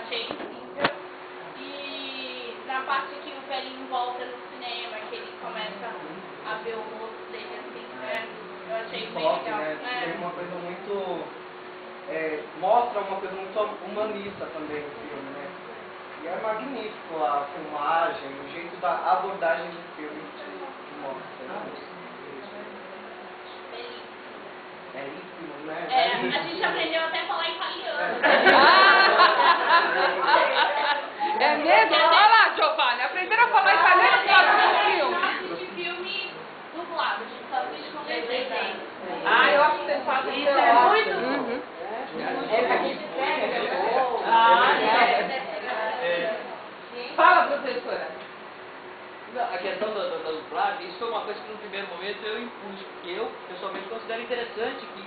achei incrível. E na parte que o velhinho volta no cinema, que ele começa a ver o rosto dele assim, né? Eu achei bem Toque, legal. né? Tem uma coisa muito... mostra uma coisa muito humanista também no filme, né? E é magnífico a filmagem, o jeito da abordagem do filme que mostra, né? Belíssimo, né? A gente aprendeu até a falar italiano. É mesmo? Olha lá, Giovanni, aprenderam a falar italiano por causa do filme. A gente assiste filme dublado, a gente só assiste com legenda. Ah, eu acho que vocês fazem isso. É muito bom. Fala, professora. A questão da dublagem, isso foi uma coisa que no primeiro momento eu impus, porque eu pessoalmente considero interessante que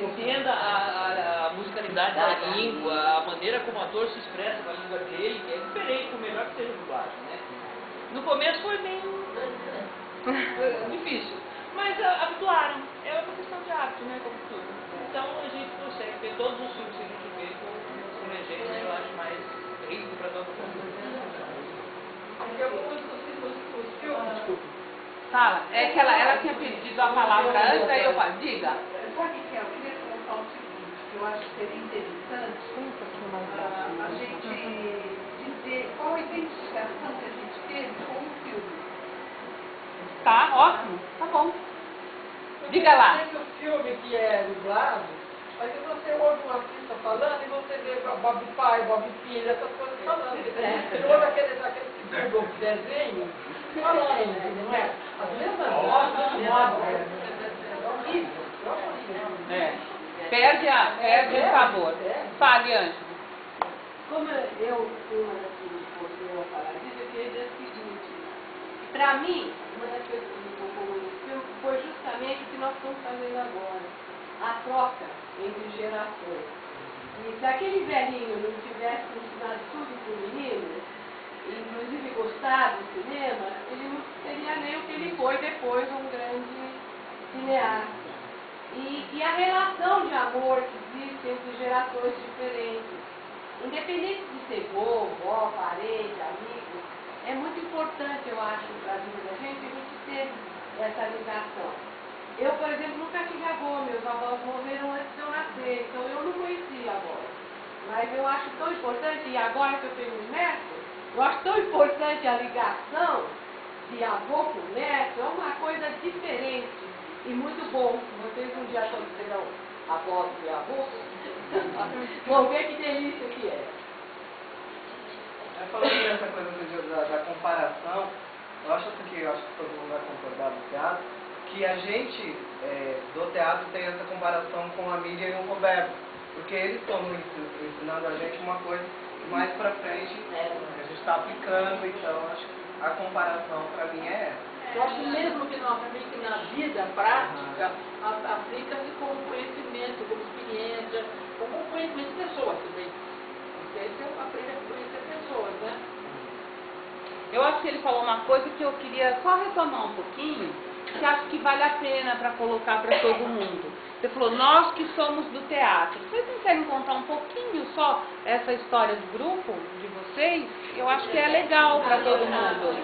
entenda a musicalidade da língua, a maneira como o ator se expressa com a língua dele, que é diferente, por melhor que seja a dublagem, né? No começo foi meio difícil, mas habituaram. É uma questão de hábito, né, como tudo. Então a gente consegue ter todos os filmes que a gente vê com legenda, eu acho mais rico para todo mundo. Fala, é que ela tinha pedido a palavra antes, aí eu falo, diga. Sabe que eu queria colocar o seguinte, que eu acho que seria interessante a gente dizer qual a identificação que a gente teve com o filme. Tá, ótimo, tá bom. Diga lá. Tem o filme que é dublado, mas você ouve um artista falando e você vê Bob Pai, Bob Filho, essas coisas falando. Você ouve aquele tipo de desenho falando, não é? As mesmas vozes, Perde o sabor. Fale, Ângelo. Como eu fui uma das que me a falar disso, eu queria dizer o seguinte. Para mim, uma das coisas que me tocou no filme foi justamente o que nós estamos fazendo agora. A troca entre gerações. E se aquele velhinho não tivesse ensinado tudo para o menino, inclusive gostado do cinema, ele não seria nem o que ele foi depois, um grande cineasta. E a relação de amor que existe entre gerações diferentes, independente de ser vó, parente, amigo, é muito importante, eu acho, para a vida da gente a gente ter essa ligação. Eu, por exemplo, nunca tive avô, meus avós morreram antes de eu nascer, então eu não conhecia avós. Mas eu acho tão importante, e agora que eu tenho um neto, eu acho tão importante a ligação de avô com neto, é uma coisa diferente e muito bom. Vocês um dia quando serão avós e avós, vão ver que delícia que é. Falando dessa coisa da comparação, eu acho que todo mundo vai concordar no teatro, que a gente do teatro tem essa comparação com a Miriam e o Roberto, porque eles estão ensinando a gente uma coisa que mais pra frente a gente está aplicando, então acho que a comparação pra mim é essa. eu acho que mesmo que não aplique na vida prática, aplica-se como conhecimento, como experiência, como conhecimento de pessoas também. Porque aí você aprende a conhecer pessoas, né? Eu acho que ele falou uma coisa que eu queria só retomar um pouquinho, que acho que vale a pena para colocar para todo mundo. Você falou, nós que somos do teatro. Vocês não querem contar um pouquinho só essa história do grupo, de vocês? Eu acho que é legal para todo mundo.